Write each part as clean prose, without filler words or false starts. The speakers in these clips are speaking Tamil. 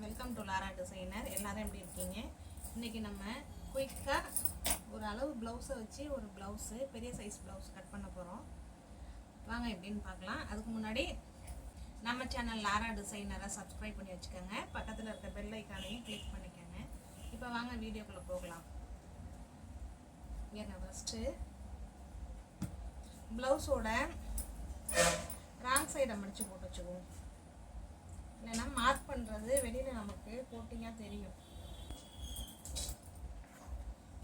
Welcome to Laura designer. எல்லாரும் எப்படி இருக்கீங்க? இன்றைக்கி நம்ம குயிக்காக ஒரு அளவு ப்ளவுஸை வச்சு ஒரு ப்ளவுஸு பெரிய சைஸ் ப்ளவுஸ் கட் பண்ண போகிறோம். வாங்க எப்படின்னு பார்க்கலாம். அதுக்கு முன்னாடி நம்ம சேனல் லாரா டிசைனரை சப்ஸ்கிரைப் பண்ணி வச்சுக்கோங்க. பக்கத்தில் இருக்க பெல் ஐக்கானையும் கிளிக் பண்ணிக்கோங்க. இப்போ வாங்க வீடியோக்குள்ளே போகலாம். ஏன்னா ஃபஸ்ட்டு ப்ளவுஸோட ராங் சைடை மடித்து போட்டு வச்சுக்குவோம். இல்லைன்னா மார்க் பண்ணுறது வெளியில் நமக்கு கோட்டிங்காக தெரியும்.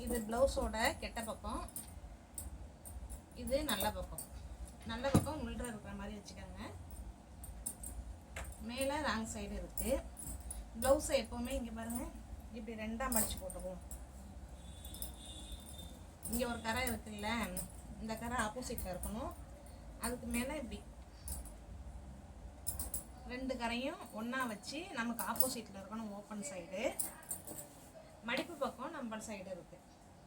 இது ப்ளவுஸோட கெட்ட பக்கம், இது நல்ல பக்கம். நல்ல பக்கம் உள்ள இருக்கிற மாதிரி வச்சுக்கோங்க. மேலே ராங் சைடு இருக்குது. ப்ளவுஸை எப்போவுமே இங்கே பாருங்கள், இப்படி ரெண்டாக மடித்து போட்டுக்குவோம். இங்கே ஒரு கரை இருக்குல்ல, இந்த கரை ஆப்போசிட்டில் இருக்கணும். அதுக்கு மேலே இப்படி ரெண்டு கரையும் ஒன்றா வச்சு நமக்கு ஆப்போசிட்டில் இருக்கணும். ஓப்பன் சைடு, மடிப்பு பக்கம் நம்ம சைடு இருக்குது.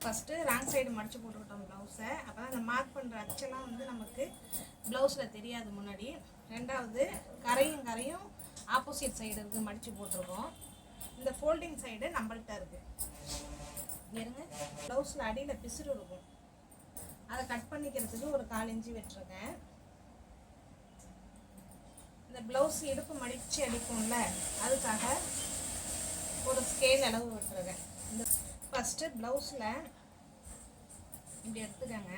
ஃபஸ்ட்டு ராங் சைடு மடித்து போட்டுக்கிட்டோம் ப்ளவுஸை. அப்போ தான் அந்த மார்க் பண்ணுற அச்செல்லாம் வந்து நமக்கு ப்ளவுஸில் தெரியாது முன்னாடி. ரெண்டாவது கரையும் ஆப்போசிட் சைடு இருக்குது, மடித்து போட்டிருக்கோம். இந்த ஃபோல்டிங் சைடு நம்மள்கிட்ட இருக்குது. இருங்க, ப்ளவுஸில் அடியில் பிசுறு இருக்கும், அதை கட் பண்ணிக்கிறதுக்கு ஒரு 1/4 இன்ச்சு விட்டுருக்கேன். இந்த ப்ளவுஸ் இடுப்பு மடித்து அடிப்போம்ல, அதுக்காக ஒரு ஸ்கேல் அளவு விட்டுருக்கேன். இந்த ஃபஸ்ட்டு ப்ளவுஸில் இப்படி எடுத்துக்கோங்க.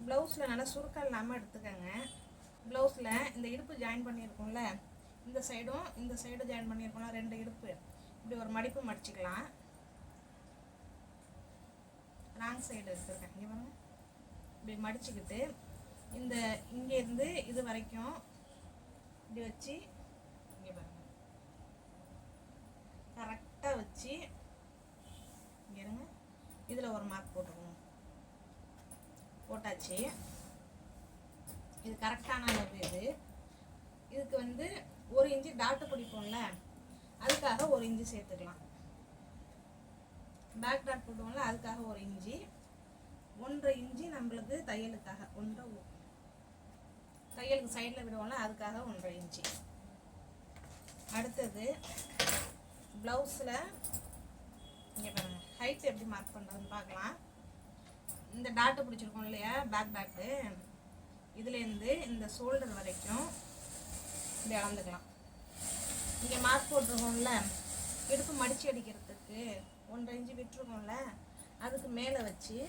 ப்ளவுஸில் நல்லா சுருக்கம் இல்லாமல் எடுத்துக்கோங்க. ப்ளவுஸில் இந்த இடுப்பு ஜாயின் பண்ணியிருக்கோம்ல, இந்த சைடும் இந்த சைடும் ஜாயின் பண்ணியிருக்கோம்ல, ரெண்டு இடுப்பு இப்படி ஒரு மடிப்பு மடிச்சிக்கலாம். ராங் சைடு எடுத்துருக்கேன். இங்கே பாருங்க, இப்படி மடிச்சுக்கிட்டு இந்த இங்கேருந்து இது வரைக்கும் இப்படி வச்சு இங்கே பாருங்க, கரெக்டாக வச்சு இங்கே இருங்க, இதில் ஒரு மார்க் போட்டுக்கணும். போட்டாச்சு. இது கரெக்டான அளவு. இதுக்கு வந்து 1 இன்ச்சு டாட்டு பிடிப்போம்ல, அதுக்காக 1 இன்ச்சு சேர்த்துக்கலாம். பேக் டாட் போடுவோம்ல, அதுக்காக 1 இன்ச்சு. 1.5 இன்ச்சு நம்மளுக்கு தையலுக்காக, தையலுக்கு சைடில் விடுவோம்ல, அதுக்காக 1.5 இன்ச்சு. அடுத்தது ப்ளவுஸில் இங்கே பாருங்கள், ஹைட் எப்படி மார்க் பண்ணுறதுன்னு பார்க்கலாம். இந்த டாட்டு பிடிச்சிருக்கோம் இல்லையா, பேக் டாட்டு, இதுலேருந்து இந்த ஷோல்டர் வரைக்கும் இப்படி அளந்துக்கலாம். இங்கே மார்க் போட்டிருக்கோம்ல, இடுப்பு மடித்து அடிக்கிறதுக்கு 1.5 இன்ச்சு விட்டுருக்கோம்ல, அதுக்கு மேலே வச்சு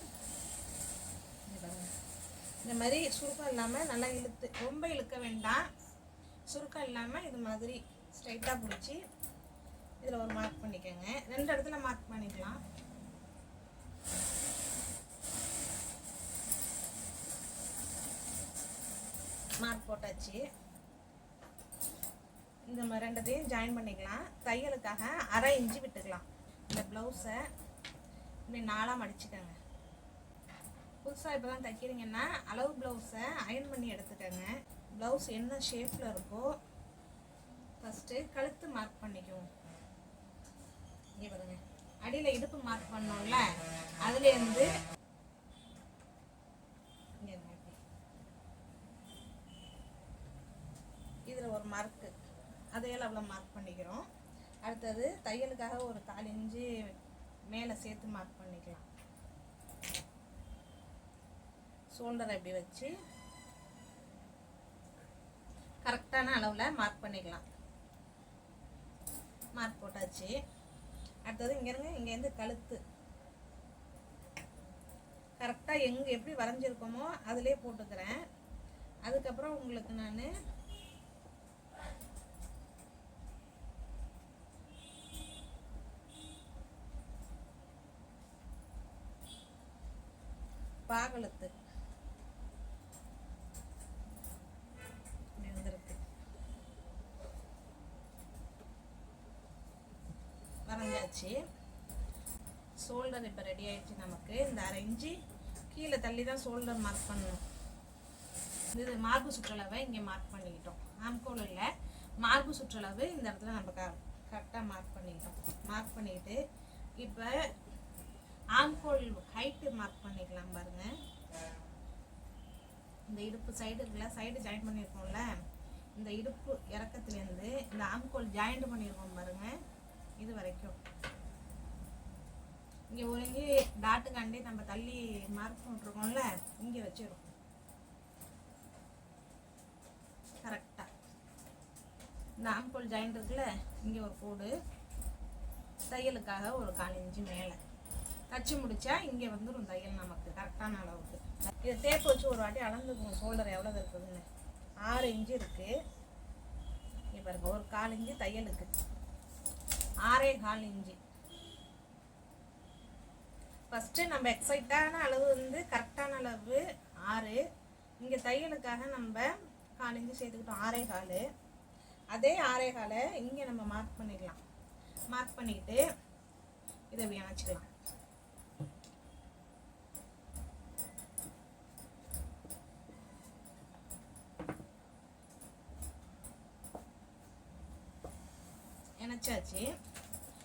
இந்த மாதிரி சுருக்கம் இல்லாமல் நல்லா இழுத்து, ரொம்ப இழுக்க வேண்டாம், சுருக்கம் இல்லாமல் இது மாதிரி ஸ்ட்ரைட்டாக பிடிச்சி இதில் ஒரு மார்க் பண்ணிக்கோங்க. 2 இடத்துல மார்க் பண்ணிக்கலாம். மார்க் போட்டாச்சு. இந்த மாதிரி 2த்தையும் ஜாயின் பண்ணிக்கலாம். தையலுக்காக 1/2 இன்ச்சு விட்டுக்கலாம். இந்த ப்ளவுஸை இப்படி 4ஆக மடிச்சுக்கோங்க. புதுசாக இப்போ தான் தைக்கிறீங்கன்னா அளவு ப்ளவுஸை அயர்ன் பண்ணி எடுத்துக்கோங்க. ப்ளவுஸ் என்ன ஷேப்பில் இருக்கோ ஃபஸ்ட்டு கழுத்து மார்க் பண்ணிக்குவோம். இங்கே பாருங்க, அடியில் இடுப்பு மார்க் பண்ணோம்ல, அதுலேருந்து இதில் ஒரு மார்க்கு, அதையெல்லாம் அவ்வளோ மார்க் பண்ணிக்கிறோம். அடுத்தது தையலுக்காக ஒரு 1/4 இன்ச்சு மேலே சேர்த்து மார்க் பண்ணிக்கலாம். ஷோல்டரை இப்படி வச்சு கரெக்டான அளவில் மார்க் பண்ணிக்கலாம். மார்க் போட்டாச்சு. அடுத்தது இங்கே இருங்க, இங்கேருந்து கழுத்து கரெக்டாக எங்கே எப்படி வரைஞ்சிருக்கோமோ அதிலே போட்டுக்கிறேன். அதுக்கப்புறம் உங்களுக்கு நான் பாகலத்து வரைஞ்சாச்சு. ஷோல்டர் இப்போ ரெடி ஆயிடுச்சு. நமக்கு இந்த 1/2 இன்ச்சு கீழே தள்ளி தான் ஷோல்டர் மார்க் பண்ணணும். இது மார்பு சுற்றளவை இங்கே மார்க் பண்ணிக்கிட்டோம். ஆம்கோல் இல்லை, மார்பு சுற்றளவு இந்த இடத்துல நம்ம கரெக்டாக மார்க் பண்ணிக்கிட்டோம். மார்க் பண்ணிக்கிட்டு இப்போ ஆம்கோல் ஹைட்டு மார்க் பண்ணிக்கலாம். பாருங்கள், இந்த இடுப்பு சைடு இருக்குல்ல, சைடு ஜாயின் பண்ணியிருக்கோம்ல, இந்த இடுப்பு இறக்கத்துலேருந்து இந்த ஆம்கோல் ஜாயிண்ட் பண்ணியிருக்கோம் பாருங்க, இது வரைக்கும். இங்கே ஒரு இஞ்சி டாட்டுக்காண்டி நம்ம தள்ளி மார்க் பண்ணிருக்கோம்ல, இங்கே வச்சிடும் கரெக்டாக. இந்த ஆம்கோல் ஜாயிண்ட் இருக்குல்ல, இங்கே ஒரு கோடு, தையலுக்காக ஒரு 1/4 இன்ச்சு மேலே தச்சு முடிச்சா இங்கே வந்துடும் தையல் நமக்கு கரெக்டான அளவுக்கு. இதை தேப்பு வச்சு ஒரு வாட்டி அளந்துக்குவோம் ஷோல்டர் எவ்வளோ இருக்குதுன்னு. 6 இன்ச்சு இருக்குது. இங்கே பாருங்க, ஒரு 1/4 இன்ச்சு தையலுக்கு, 6.25 இன்ச்சு. ஃபஸ்ட்டு நம்ம எக்ஸைட்டான அளவு வந்து கரெக்டான அளவு 6. இங்கே தையலுக்காக நம்ம 1/4 இன்ச்சு சேர்த்துக்கிட்டோம், 6.25. அதே 6.25 இங்கே நம்ம மார்க் பண்ணிக்கலாம். மார்க் பண்ணிக்கிட்டு இதை இப்படி அணைச்சிக்கலாம். இணைச்சாச்சு.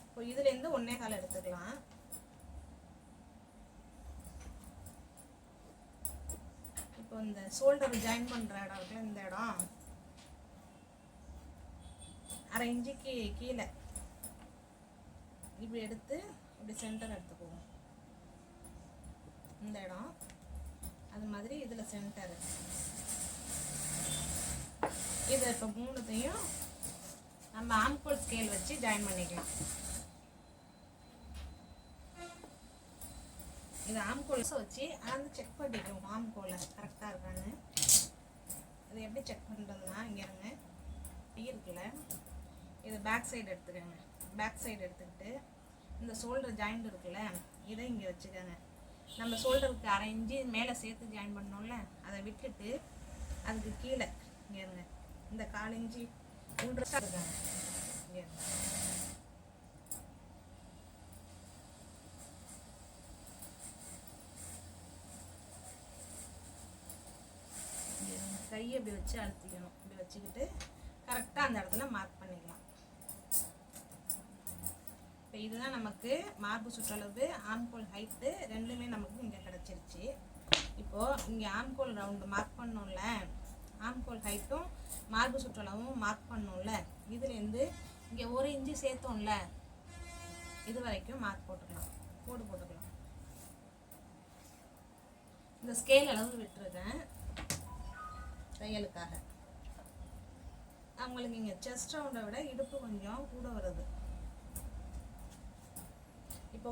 இப்போ இதுலேருந்து 1.25 எடுத்துக்கலாம். இப்போ இந்த ஷோல்டர் ஜாயின் பண்ணுற இடம் இருக்குல்ல, இந்த இடம் 1/2 இன்ச்சுக்கு கீழே இப்படி எடுத்து இப்படி சென்டர் எடுத்துக்குவோம். இந்த இடம் அது மாதிரி இதில் சென்டரு. இதை இப்போ 3த்தையும் நம்ம ஆம்கோல் ஸ்கேல் வச்சு ஜாயின் பண்ணிக்கலாம். இது ஆம்கோல்ஸை வச்சு அளந்து செக் பண்ணிக்குவோம் ஆம்கோலை கரெக்டாக இருக்கான்னு. அது எப்படி செக் பண்ணுறதுன்னா, இங்கே இருங்க, இருக்குல்ல, இது பேக் சைடு எடுத்துக்கோங்க. பேக் சைடு எடுத்துக்கிட்டு இந்த ஷோல்டர் ஜாயிண்ட் இருக்குல்ல, இதை இங்கே வச்சுக்கோங்க. நம்ம ஷோல்டருக்கு 1/2 இன்ச்சு மேலே சேர்த்து ஜாயின் பண்ணோம்ல, அதை விட்டுட்டு அதுக்கு கீழே இங்கே இருங்க, இந்த 1/4 இன்ச்சு இருக்காங்க. இங்கே கையை இப்படி வச்சு அழுத்திக்கணும். இப்படி வச்சுக்கிட்டு கரெக்டாக அந்த இடத்துல மார்க் பண்ணிக்கலாம். இப்போ இதுதான் நமக்கு மார்பு சுற்றளவு, ஆம்கோல் ஹைட்டு ரெண்டுமே நமக்கு இங்கே கிடச்சிருச்சு. இப்போது இங்கே ஆம்கோல் ரவுண்டு மார்க் பண்ணோம்ல, ஆம்கோல் ஹைட்டும் மார்பு சுற்றளவும் மார்க் பண்ணோம்ல, இதுலேருந்து இங்கே 1 இன்ச்சு சேர்த்தோம்ல, இது வரைக்கும் மார்க் போட்டுக்கலாம், போட்டுக்கலாம். இந்த ஸ்கேல் அளவு விட்டுருக்கேன் தையலுக்காக. அவங்களுக்கு இங்கே செஸ்ட் ரவுண்டை விட இடுப்பு கொஞ்சம் கூட வருது. இப்போ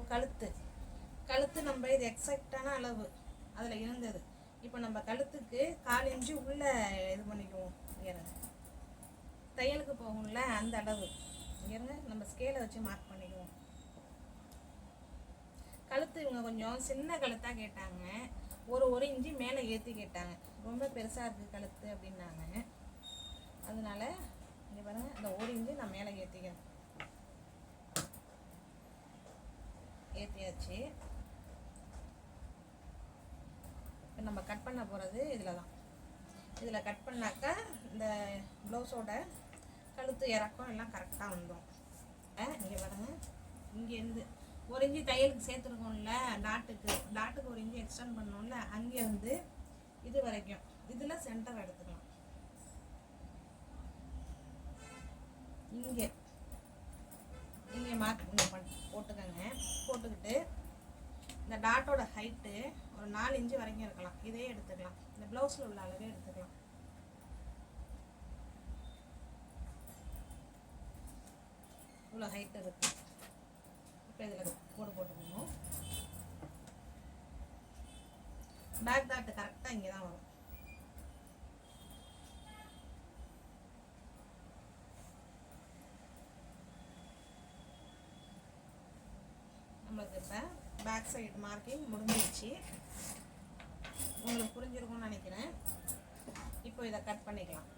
கழுத்து நம்ம இது எக்ஸாக்டான அளவு அதில் இருந்தது. இப்போ நம்ம கழுத்துக்கு 1/4 இன்ச்சு உள்ளே இது பண்ணிக்குவோம். இறங்க தையலுக்கு போகும்ல அந்த அளவு இறங்க நம்ம ஸ்கேலை வச்சு மார்க் பண்ணிக்குவோம். கழுத்து இவங்க கொஞ்சம் சின்ன கழுத்தாக கேட்டாங்க, ஒரு இன்ச்சு மேலே ஏற்றி கேட்டாங்க. ரொம்ப பெருசாக இருக்குது கழுத்து அப்படின்னாங்க. அதனால இங்கே பாருங்கள், இந்த 1 இன்ச்சு நான் மேலே ஏற்றிக்கிறேன். ஏற்றியாச்சு. இப்போ நம்ம கட் பண்ண போகிறது இதில் தான். இதில் கட் பண்ணாக்கா இந்த ப்ளவுஸோட கழுத்து இறக்கம் எல்லாம் கரெக்டாக வந்துடும். இங்கே பாருங்கள், இங்கேருந்து 1 இன்ச்சு தையலுக்கு சேர்த்துருக்கோம்ல, டாட்டுக்கு 1 இன்ச்சு எக்ஸ்டெண்ட் பண்ணோம்ல, அங்கேருந்து இது வரைக்கும் இதில் சென்டர் எடுத்துக்கலாம். இங்கே மார்க் போட்டுக்கோங்க. போட்டுக்கிட்டு இந்த டாட்டோட ஹைட்டு ஒரு 4 இன்ச்சு வரைக்கும் இருக்கலாம். இதே எடுத்துக்கலாம், இந்த ப்ளவுஸில் உள்ள அளவே எடுத்துக்கலாம். இவ்வளோ ஹைட் இருக்குது. இப்போ இதில் போட்டுக்கணும். பேக் டாட்டு கரெக்டாக இங்கே தான் வரும். நம்மளுக்கு இப்போ பேக் சைடு மார்க்கிங் முடிஞ்சிடுச்சு. உங்களுக்கு புரிஞ்சிருக்கும்னு நினைக்கிறேன். இப்போ இதை கட் பண்ணிக்கலாம்.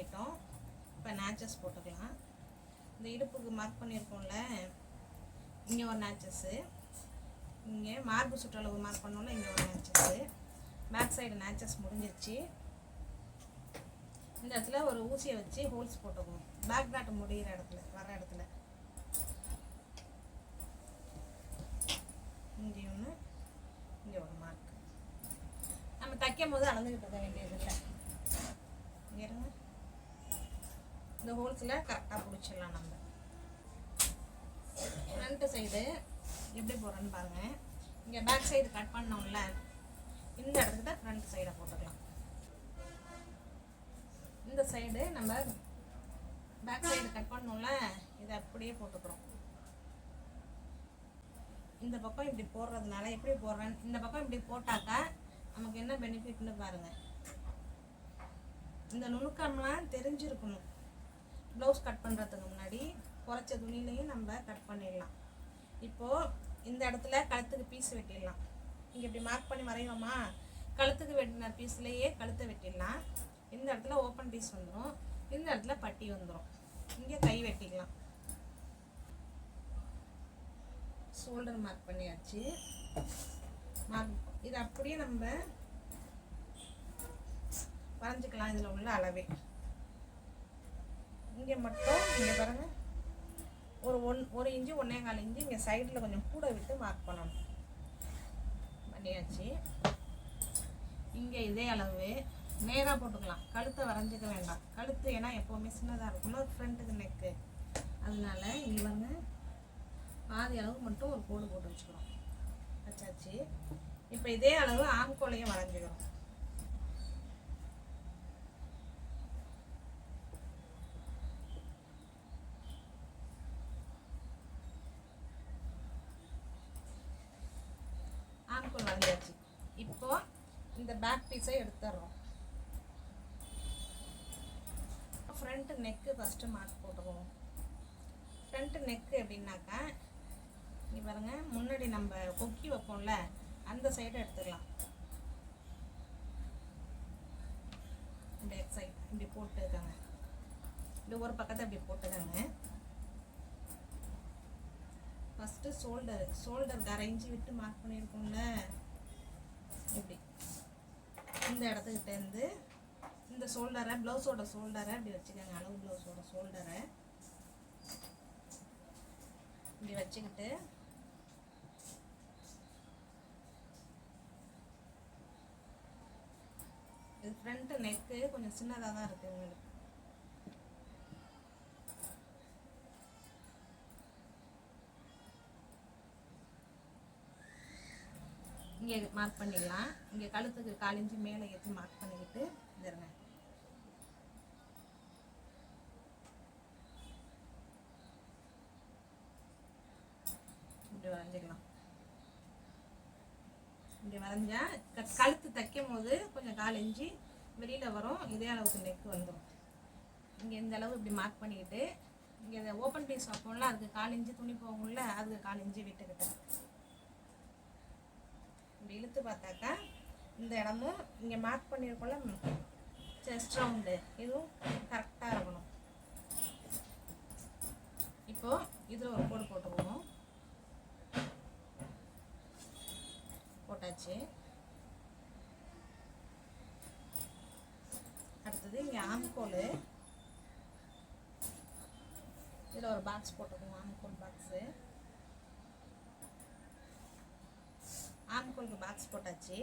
பண்ணிட்டோம். இப்போ நேச்சஸ் போட்டுக்கலாம். இந்த இடுப்புக்கு மார்க் பண்ணியிருக்கோம்ல, இங்கே ஒரு நேச்சஸ்ஸு, இங்கே மார்பு சுற்றளவு மார்க் பண்ணோம்ல, இங்கே ஒரு நேச்சஸ்ஸு. பேக் சைடு நேச்சஸ் முடிஞ்சிருச்சு. இந்த இடத்துல ஒரு ஊசியை வச்சு ஹோல்ஸ் போட்டுக்குவோம். பேக் டாட் முடிகிற இடத்துல, வர இடத்துல இங்கே ஒன்று, இங்கே ஒரு மார்க். நம்ம தைக்கும் போது அளந்துக்கிட்டு இருக்க வேண்டியது இல்லை. இருங்க, இந்த ஹோல்ஸில் கரெக்டாக பிடிச்சிடலாம். நம்ம ஃப்ரண்ட்டு சைடு எப்படி போடுறோன்னு பாருங்கள். இங்கே பேக் சைடு கட் பண்ணோம்ல, இந்த இடத்துக்கிட்ட ஃப்ரண்ட் சைடை போட்டுக்கலாம். இந்த சைடு நம்ம பேக் சைடு கட் பண்ணோம்ல, இதை அப்படியே போட்டுக்கிறோம். இந்த பக்கம் இப்படி போடுறதுனால எப்படி போடுறேன், இந்த பக்கம் இப்படி போட்டாக்கா நமக்கு என்ன பெனிஃபிட்னு பாருங்கள். இந்த நுணுக்கம்லாம் தெரிஞ்சிருக்கணும். ப்ளவுஸ் கட் பண்ணுறதுக்கு முன்னாடி குறைச்ச துணிலையும் நம்ம கட் பண்ணிடலாம். இப்போது இந்த இடத்துல கழுத்துக்கு பீஸ் வெட்டிடலாம். இங்கே இப்படி மார்க் பண்ணி வரைகிறோமா, கழுத்துக்கு வெட்டின பீஸ்லேயே கழுத்தை வெட்டிடலாம். இந்த இடத்துல ஓப்பன் பீஸ் வந்துடும், இந்த இடத்துல பட்டி வந்துடும். இங்கே கை வெட்டிக்கலாம். ஷோல்டர் மார்க் பண்ணியாச்சு. இது அப்படியே நம்ம வரைஞ்சிக்கலாம். இதில் உள்ள அளவே இங்கே மட்டும் இங்கே பாருங்கள், ஒரு இன்ச்சு 1.25 இன்ச்சு இங்கே சைடில் கொஞ்சம் கூட விட்டு மார்க் பண்ணணும். பண்ணியாச்சு. இங்கே இதே அளவு நேராக போட்டுக்கலாம். கழுத்தை வரைஞ்சிக்க வேண்டாம். கழுத்து ஏன்னா எப்போவுமே சின்னதாக இருக்கும்ல, ஃப்ரண்ட்டுக்கு நெக்கு, அதனால இங்கே வந்து பாதி அளவு மட்டும் ஒரு கோடு போட்டு வச்சுக்கிறோம். வச்சாச்சு. இப்போ இதே அளவு ஆம்கோலையும் வரைஞ்சிக்கிறோம். ஆம்கோல் வரைஞ்சாச்சு. இப்போ இந்த பேக் பீஸை எடுத்துடுறோம். ஃப்ரண்ட் நெக்கு ஃபஸ்ட்டு மார்க் போட்டுருவோம். ஃப்ரண்ட் நெக்கு எப்படின்னாக்கா, இங்கே பாருங்கள், முன்னாடி நம்ம கொக்கி வைப்போம்ல, அந்த சைடை எடுத்துக்கலாம். இந்த சைட் இப்படி போட்டுக்காங்க. இப்படி ஒரு பக்கத்தை இப்படி போட்டுக்காங்க. ஃபஸ்ட்டு ஷோல்டருக்கு 1/2 இன்ச்சு விட்டு மார்க் பண்ணியிருக்கோம்ல, இப்படி இந்த இடத்துக்கிட்டேருந்து இந்த ஷோல்டரை, ப்ளவுஸோட ஷோல்டரை இப்படி வச்சுக்கோங்க. அளவு ப்ளவுஸோட ஷோல்டரை இப்படி வச்சுக்கிட்டு இது ஃப்ரண்ட் நெக்கு கொஞ்சம் சின்னதாக தான் இருக்குது உங்களுக்கு. இங்கே மார்க் பண்ணிடலாம். இங்கே கழுத்துக்கு 1/4 இன்ச்சு மேலே ஏற்றி மார்க் பண்ணிக்கிட்டு இருங்க. இப்படி வரைஞ்சிக்கலாம். இப்படி வரைஞ்சா கழுத்து தைக்கும் போது கொஞ்சம் 1/4 இன்ச்சு வெளியில் வரும். இதே அளவுக்கு நெக் வந்துடும். இங்கே இந்த அளவு இப்படி மார்க் பண்ணிக்கிட்டு, இங்கே இந்த ஓப்பன் பீஸ் வைப்போம்ல, அதுக்கு 1/4 இன்ச்சு துணி போகும்ல, அதுக்கு 1/4 இன்ச்சு விட்டுக்கிட்டேன். இப்படி இழுத்து பார்த்தாக்கா இந்த இடமும் இங்கே மார்க் பண்ணியிருக்கோம்ல செஸ்ட் ரவுண்டு, இதுவும் கரெக்டாக இருக்கணும். இப்போது இதில் ஒரு கோடு போட்டுக்குவோம். போட்டாச்சு. அடுத்தது இங்கே ஆம்கோல், இதில் ஒரு பாக்ஸ் போட்டுக்குவோம். ஆம்கோல் பாக்ஸு, ஆம்கோலுக்கு பாக்ஸ் போட்டாச்சு.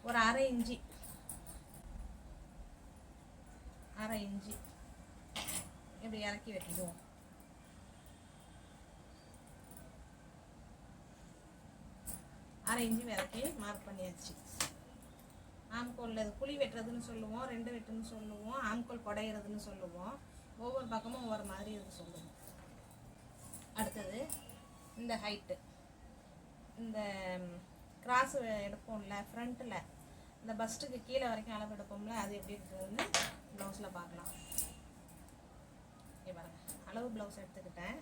ஒரு 1/2 இன்ச்சு இப்படி இறக்கி வெட்டிடுவோம். அரை இன்ச்சு இறக்கி மார்க் பண்ணியாச்சு. ஆம்கோலில் இது குழி வெட்டுறதுன்னு சொல்லுவோம், 2 வெட்டுன்னு சொல்லுவோம், ஆம்கோல் குடையிறதுன்னு சொல்லுவோம். ஒவ்வொரு பக்கமும் ஒவ்வொரு மாதிரி இதுக்கு சொல்லுவோம். அடுத்தது இந்த ஹைட்டு, இந்த கிராஸ் எடுப்போம்ல ஃப்ரண்ட்டில், இந்த பஸ்ட்டுக்கு கீழே வரைக்கும் அளவு எடுப்போம்ல, அது எப்படி இருக்குதுன்னு ப்ளவுஸில் பார்க்கலாம். பாருங்க, அளவு ப்ளவுஸ் எடுத்துக்கிட்டேன்.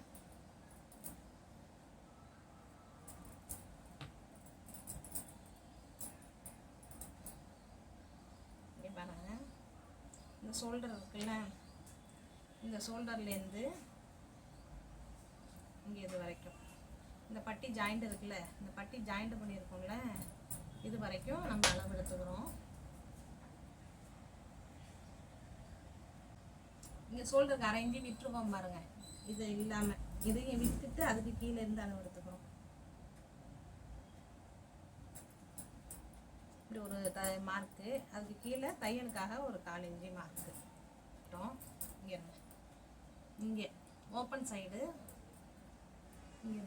பாருங்க, இந்த ஷோல்டர் இருக்குல்ல, இந்த ஷோல்டர்லேருந்து இங்கே இது வரைக்கும் இந்த பட்டி ஜாயிண்ட் இருக்குல்ல, இந்த பட்டி ஜாயிண்ட் பண்ணியிருக்கோம்ல, இது வரைக்கும் நம்ம அளவு எடுத்துக்கிறோம். இங்கே ஷோல்டருக்கு 1/2 இன்ச்சு விட்டுருக்கோம் பாருங்க, இது இல்லாமல் இதையும் விட்டுட்டு அதுக்கு கீழே இருந்து அளவு எடுத்துக்கிறோம். இப்படி ஒரு மார்க்கு, அதுக்கு கீழே தையலுக்காக ஒரு 1/4 இன்ச்சு மார்க்கு. இங்கே இங்கே ஓப்பன் சைடு இங்கே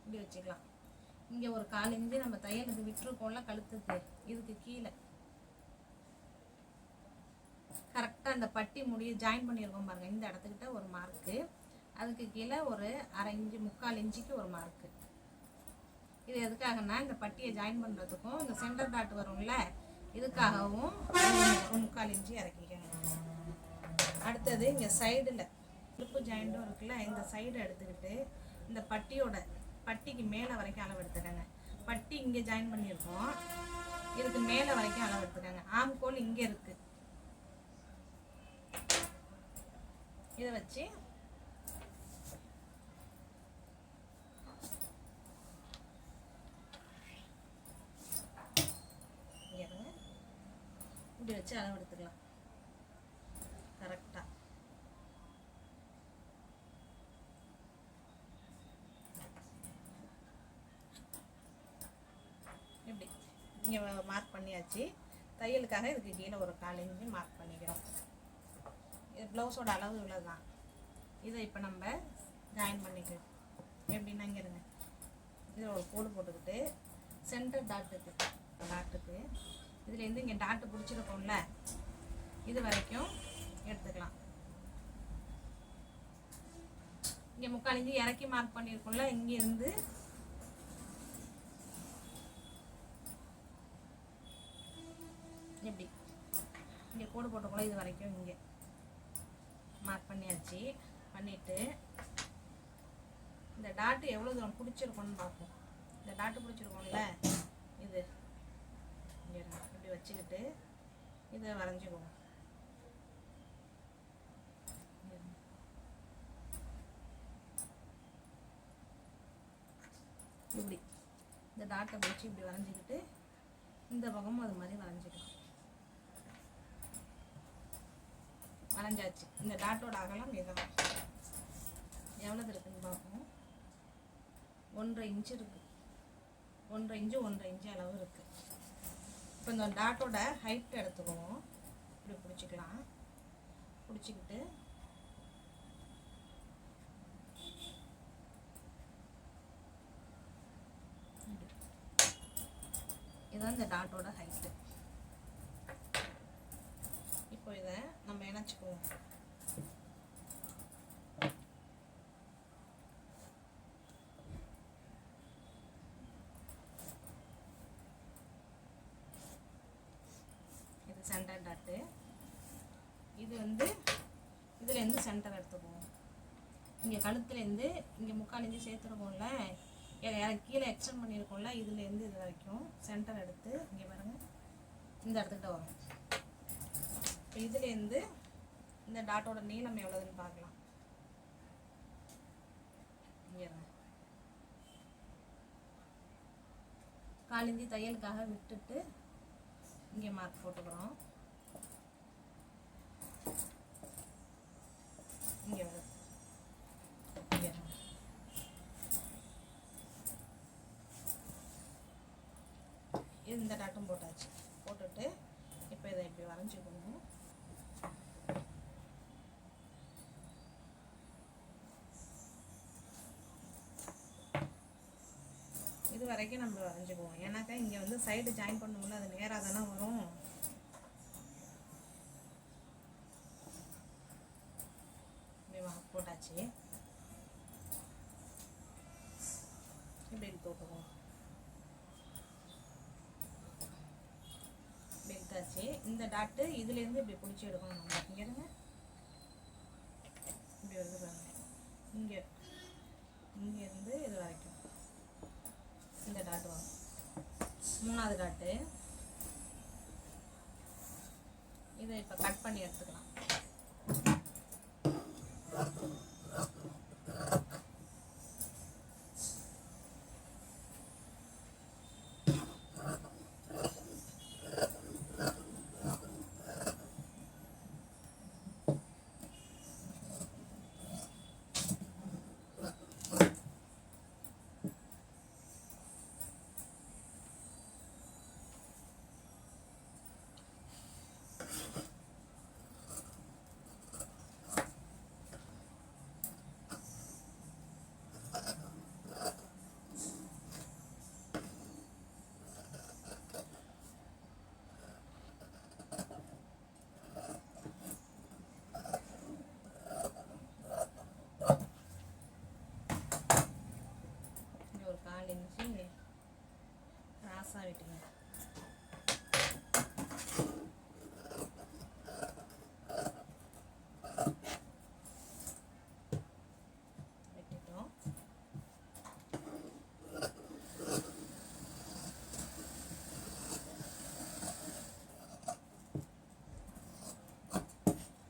இப்படி வச்சுக்கலாம். இங்கே ஒரு 1/4 இன்ச்சு நம்ம தையலுக்கு விட்டுருக்கோம்ல கழுத்துக்கு, இதுக்கு கீழே கரெக்டாக அந்த பட்டி முடிய ஜாயின் பண்ணியிருக்கோம் பாருங்கள், இந்த இடத்துக்கிட்ட ஒரு மார்க்கு, அதுக்கு கீழே ஒரு 1/2 இன்ச்சு 3/4 இன்ச்சுக்கு ஒரு மார்க்கு. இது எதுக்காகனா இந்த பட்டியை ஜாயின் பண்ணுறதுக்கும் இந்த சென்டர் டாட் வரும்ல, இதுக்காகவும் 3/4 இன்ச்சு இறக்கிக்கணும். அடுத்தது இங்கே சைடில் இடுப்பு ஜாயிண்ட்டும் இருக்குல்ல, இந்த சைடு எடுத்துக்கிட்டு இந்த பட்டிக்கு மேலே வரைக்கும் அளவு எடுத்துக்கோங்க. பட்டி இங்கே ஜாயின் பண்ணியிருக்கோம், இதுக்கு மேலே வரைக்கும் அளவு எடுத்துக்கோங்க. ஆம்கோல் இங்கே இருக்குது, இதை வச்சு இப்படி வச்சு அளவு எடுத்துக்கலாம் கரெக்டாக. இப்படி இங்கே மார்க் பண்ணியாச்சு. தையலுக்காக இதுக்கு கீழே ஒரு 1/4 இன்ச்சு மார்க் பண்ணிக்கிறோம். இது ப்ளவுஸோட அளவு இவ்வளோ தான். இதை இப்போ நம்ம ஜாயின் பண்ணிக்கிறோம். எப்படின்னா இங்கே இருங்க, இதில் ஒரு கோடு போட்டுக்கிட்டு சென்டர் டாட்டுக்கு இதுலேருந்து இங்கே டாட்டு பிடிச்சிருக்கோம்ல, இது வரைக்கும் எடுத்துக்கலாம். இங்கே 3/4 இன்ச்சு இறக்கி மார்க் பண்ணியிருக்கோம்ல, இங்கேருந்து எப்படி இங்கே கோடு போட்டுக்கோல, இது வரைக்கும் இங்கே மார்க் பண்ணியாச்சு. பண்ணிவிட்டு இந்த டாட்டு எவ்வளோ தூரம் பிடிச்சிருக்கோன்னு பார்ப்போம். இந்த டாட்டு பிடிச்சிருக்கோம்ல, இது இங்கே இப்படி வச்சுக்கிட்டு இதை வரைஞ்சிக்குவோம். இப்படி இந்த டாட்டை பிடிச்சி இப்படி வரைஞ்சிக்கிட்டு இந்த பக்கமும் அது மாதிரி வரைஞ்சிக்கலாம். வரைஞ்சாச்சு. இந்த டாட்டோட அகலம் இதுதான். எவ்வளவு இருக்குன்னு பார்ப்போம். 1.5 இன்ச்சு இருக்கு. 1.5 இன்ச்சு 1.5 இன்ச்சு அளவு இருக்கு. இப்போ இந்த டாட்டோட ஹைட் எடுத்துக்குவோம். இப்படி பிடிச்சிக்கலாம். பிடிச்சிக்கிட்டு இதுதான் இந்த டாட்டோட ஹைட்டு. இப்போ இதை நம்ம இணைச்சிக்குவோம். இது சென்டர் டாட்டு. இது வந்து இதுலேருந்து சென்டர் எடுத்துக்குவோம். இங்கே கழுத்துலேருந்து இங்கே 3/4 இன்ச்சு சேர்த்துருக்கோம்ல, கீழே எக்ஸ்டெண்ட் பண்ணியிருக்கோம்ல, இதுலேருந்து இது வரைக்கும் சென்டர் எடுத்து இங்கே பாருங்கள் இந்த இடத்துக்கிட்ட வரும். இப்போ இதுலேருந்து இந்த டாட்டோட நீளம் எவ்வளோதுன்னு பார்க்கலாம். இங்கே 1/4 இன்ச்சு தையலுக்காக விட்டுட்டு இங்கே மார்க் போட்டுக்கிறோம். இங்கே வருது. இங்கே இந்த டாட்டும் போட்டாச்சு. போட்டுட்டு இப்போ இதை இப்படி வரைஞ்சிக்கணும். இது வரைக்கும் நம்ம வரைஞ்சிக்குவோம். ஏன்னாக்கா இங்கே வந்து சைடு ஜாயின் பண்ணும்போது அது நேராக தானே வரும். போட்டாச்சு. இப்படி போட்டுக்குவோம். எடுத்தாச்சு. இந்த டாட்டு இதுலேருந்து இப்படி பிடிச்சி எடுக்கணும். நம்ம இங்கே இருங்க, இப்படி வந்து பாருங்க, இங்கேருந்து இது வரைக்கும் இந்த டாட்டு வரும். 3வது டாட்டு இதை இப்போ கட் பண்ணி எடுத்துக்கலாம். கிராஸாக விட்டுங்க. வெட்டிட்டோம்.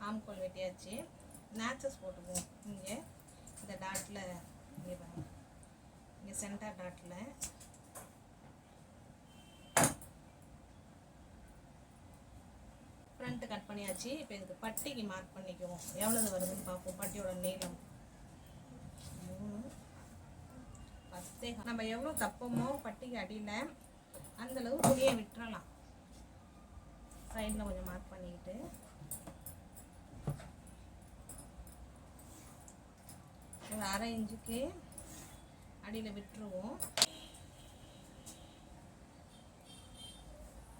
ஆம்கோல் வெட்டியாச்சு. நேச்சஸ் போட்டுக்குவோம். இங்கே இந்த டாட்டில் இங்கே பாருங்க, இங்கே சென்டர் டாட்டில் ஃப்ரண்ட்டு கட் பண்ணியாச்சு. இப்போ இதுக்கு பட்டிக்கு மார்க் பண்ணிக்குவோம். எவ்வளவு வருதுன்னு பார்ப்போம். பட்டியோட நீளம் 3 10. நம்ம எவ்வளோ தப்போமோ பட்டிக்கு அடியில் அந்தளவு துணியை விட்டுறலாம். சைடில் கொஞ்சம் மார்க் பண்ணிக்கிட்டு ஒரு 1/2 இன்ச்சுக்கு அடியில் விட்டுருவோம்.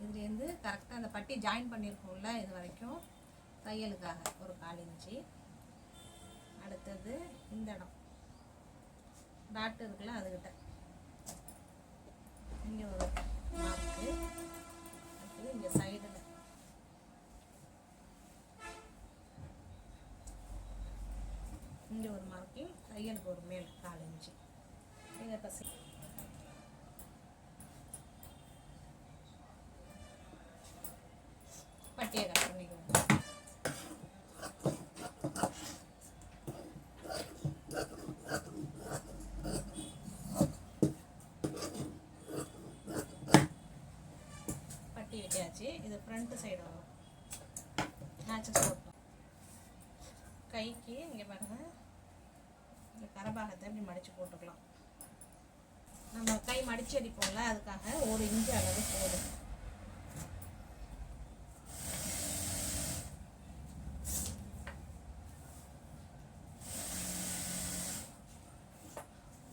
இதுலேருந்து கரெக்டாக அந்த பட்டி ஜாயின் பண்ணியிருக்கோம்ல இது வரைக்கும் தையலுக்காக ஒரு 1/4 இன்ச்சு. அடுத்தது இந்த இடம் டாட் இருக்குல்ல அதுக்கிட்ட இங்கே ஒரு மார்க்கு. அடுத்தது இங்கே சைடில் இங்கே ஒரு மார்க்கிங், தையலுக்கு ஒரு மேல் 4 இன்ச்சு. இங்கே பசி பட்டியை கட் பண்ணிக்குவோம். பட்டி வெட்டியாச்சு. இது ஃப்ரண்ட் சைடு வரும். நேச்சஸ் போட்டோம். கைக்கு இங்கே பாருங்க, இந்த கரபாகத்தை இப்படி மடித்து போட்டுக்கலாம். நம்ம கை மடித்து அடிப்போம்ல அதுக்காக 1 இன்ச்சு அளவு போதும்.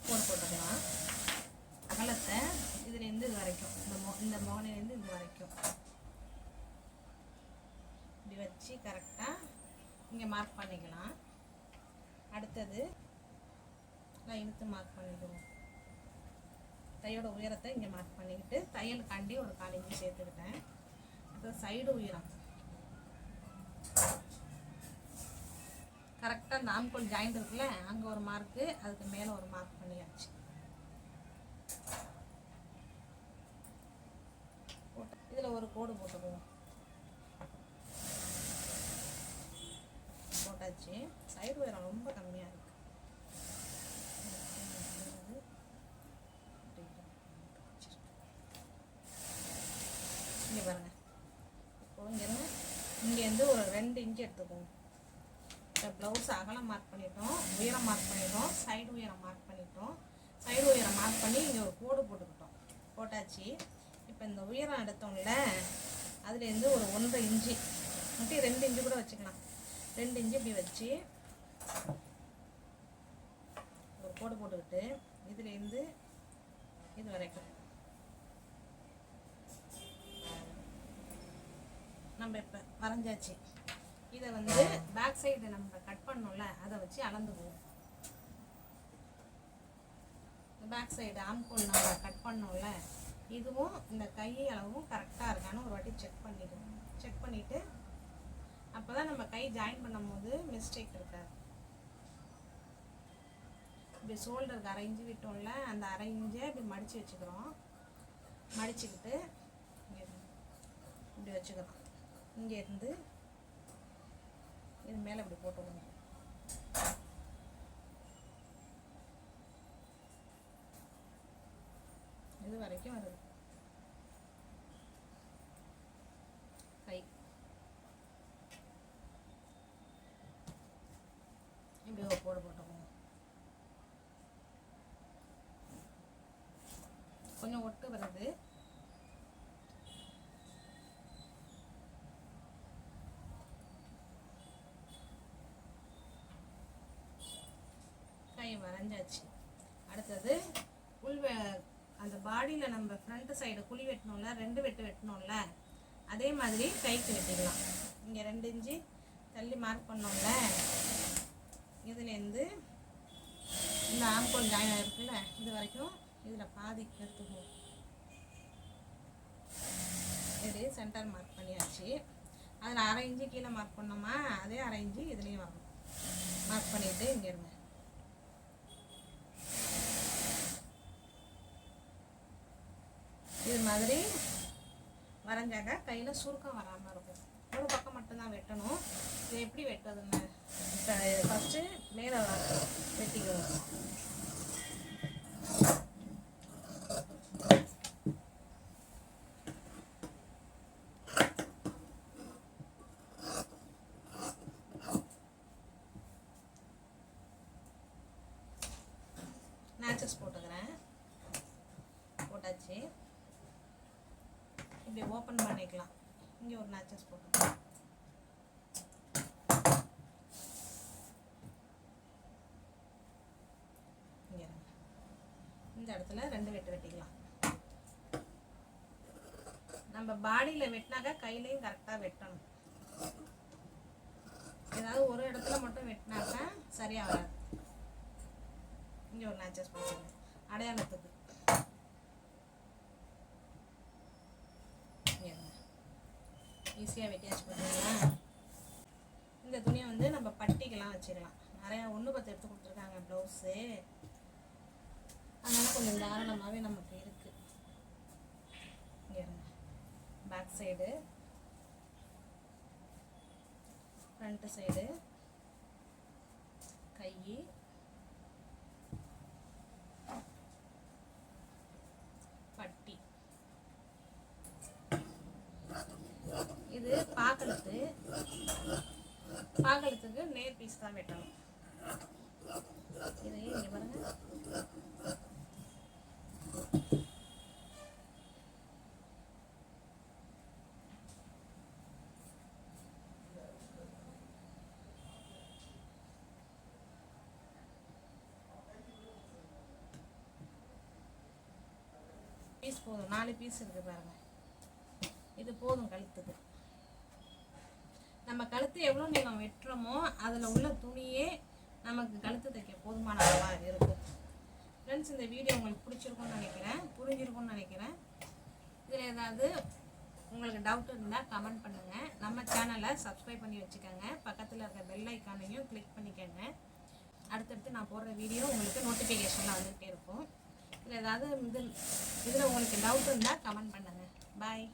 போட்டுக்கலாம். அகலத்தை இதுலேருந்து இது வரைக்கும் இந்த மோனையிலேருந்து இது வரைக்கும் இப்படி வச்சு கரெக்டாக இங்கே மார்க் பண்ணிக்கலாம். அடுத்தது இழுத்து மார்க் பண்ணிடுவோம். தையோட உயரத்தை இங்கே மார்க் பண்ணிக்கிட்டு தையலுக்காண்டி ஒரு 4 இன்ச்சு சேர்த்துக்கிட்டேன். அடுத்தது சைடு உயரம் கரெக்டாக அந்த ஆம்கோல் ஜாயிண்ட் இருக்குல்ல அங்கே ஒரு மார்க்கு, அதுக்கு மேலே ஒரு மார்க் பண்ணியாச்சு. இதில் ஒரு கோடு போட்டுக்குவோம். போட்டாச்சு. சைடு உயரம் ரொம்ப கம்மியாக இருக்குது. இங்கே பாருங்க, இப்போ இங்கேருந்து ஒரு 2 இன்ச்சு எடுத்துக்குவோம். இப்போ ப்ளவுஸ் அகலம் மார்க் பண்ணிட்டோம், உயரம் மார்க் பண்ணிட்டோம், சைடு உயரம் மார்க் பண்ணிட்டோம். சைடு உயரம் மார்க் பண்ணி இங்கே ஒரு கோடு போட்டுக்கிட்டோம். போட்டாச்சு. இப்போ இந்த உயரம் எடுத்தோம்ல அதுலேருந்து ஒரு 1.5 இன்ச்சு மட்டும் 2 இன்ச்சு கூட வச்சுக்கலாம். 2 இன்ச்சு இப்படி வச்சு ஒரு கோடு போட்டுக்கிட்டு இதுலேருந்து இது வரைக்கும் நம்ம இப்போ வரைஞ்சாச்சு. இதை பேக் சைடு நம்ம கட் பண்ணோம்ல அதை வச்சு அளந்துக்குவோம். பேக் சைடு ஆம்கோல் நம்ம கட் பண்ணோம்ல இதுவும் இந்த கை அளவும் கரெக்டாக இருக்கான்னு ஒரு வாட்டி செக் பண்ணிடுவோம். செக் பண்ணிவிட்டு அப்போ தான் நம்ம கை ஜாயின் பண்ணும் போது மிஸ்டேக் இருக்காது. இப்படி ஷோல்டருக்கு 1/2 இன்ச்சு விட்டோம்ல அந்த 1/2 இன்ச்சை இப்படி மடித்து வச்சுக்கிறோம். மடிச்சுக்கிட்டு இப்படி வச்சுக்கிறோம். இங்கேருந்து இப்படி போட்டுக்கணும். இது வரைக்கும் வருது. கை இப்படி ஒரு போடு போட்டுக்கணும். கொஞ்சம் ஒட்டு வருது. கை வரைஞ்சாச்சு. அடுத்தது அந்த பாடியில் நம்ம ஃப்ரண்ட் சைடு குழி வெட்டணும்ல, 2 வெட்டு வெட்டணும்ல, அதே மாதிரி கைக்கு வெட்டிக்கலாம். இங்கே 2 இன்ச்சு தள்ளி மார்க் பண்ணோம்ல, இதுலேருந்து இந்த ஆம்கோல் ஜாயின் இருக்குல்ல, இது வரைக்கும் இதில் பாதி எடுத்துக்குவோம். இது சென்டர் மார்க் பண்ணியாச்சு. அதில் 1/2 இன்ச்சு கீழே மார்க் பண்ணோமா, அதே 1/2 இன்ச்சு இதுலேயும் வரணும். மார்க் பண்ணிவிட்டு இங்கே இருங்க. இது மாதிரி வரைஞ்சாக்க கையில் சுருக்கம் வராமல் இருக்கும். ஒரு பக்கம் மட்டும்தான் வெட்டணும். இது எப்படி வெட்டுறதுன்னு ஃபஸ்ட்டு மேலே வெட்டிக்குவோம். நேச்சஸ் போட்டுக்கிறேன். போட்டாச்சு. இப்படி ஓப்பன் பண்ணிக்கலாம். இங்கே ஒரு நேச்சஸ் போட்டுக்கலாம். இங்கே இந்த இடத்துல 2 வெட்டு வெட்டிக்கலாம். நம்ம பாடியில் வெட்டினாக்க கையிலையும் கரெக்டாக வெட்டணும். ஏதாவது ஒரு இடத்துல மட்டும் வெட்டினாக்க சரியாக வராது. இங்கே ஒரு நேச்சஸ் போட்டுக்கணும் அடையாளத்துக்கு. ஈஸியாக வெட்டியாச்சு பார்த்தீங்களா? இந்த துணியை வந்து நம்ம பட்டிக்கெல்லாம் வச்சுக்கலாம். நிறையா 1/10 எடுத்து கொடுத்துருக்காங்க ப்ளவுஸு. அதனால் கொஞ்சம் தாராளமாகவே நமக்கு இருக்குது. இங்கே பேக் சைடு, ஃப்ரண்ட்டு சைடு, கை, பட்டி. இது பாக்கலத்துக்கு நேர் பீஸ் தான் வெட்டணும். இதை இங்கே பாருங்க. பீஸ் போதும். 4 பீஸ் இருக்குது பாருங்க. இது போதும் கழுத்துக்கு. நம்ம கழுத்து எவ்வளோ நீளம் வெட்டுறோமோ அதில் உள்ள துணியே நமக்கு கழுத்து தைக்க போதுமான அளவாக இருக்கும். ஃப்ரெண்ட்ஸ், இந்த வீடியோ உங்களுக்கு பிடிச்சிருக்கும்னு நினைக்கிறேன், புரிஞ்சிருக்கும்னு நினைக்கிறேன். இதில் ஏதாவது உங்களுக்கு டவுட் இருந்தால் கமெண்ட் பண்ணுங்கள். நம்ம சேனலை சப்ஸ்கிரைப் பண்ணி வச்சுக்கோங்க. பக்கத்தில் இருக்க பெல் ஐக்கானையும் கிளிக் பண்ணிக்கோங்க. அடுத்தடுத்து நான் போடுற வீடியோ உங்களுக்கு நோட்டிஃபிகேஷனில் வந்துகிட்டே இருக்கும். இதில் ஏதாவது இதில் உங்களுக்கு டவுட் இருந்தால் கமெண்ட் பண்ணுங்கள். பாய்.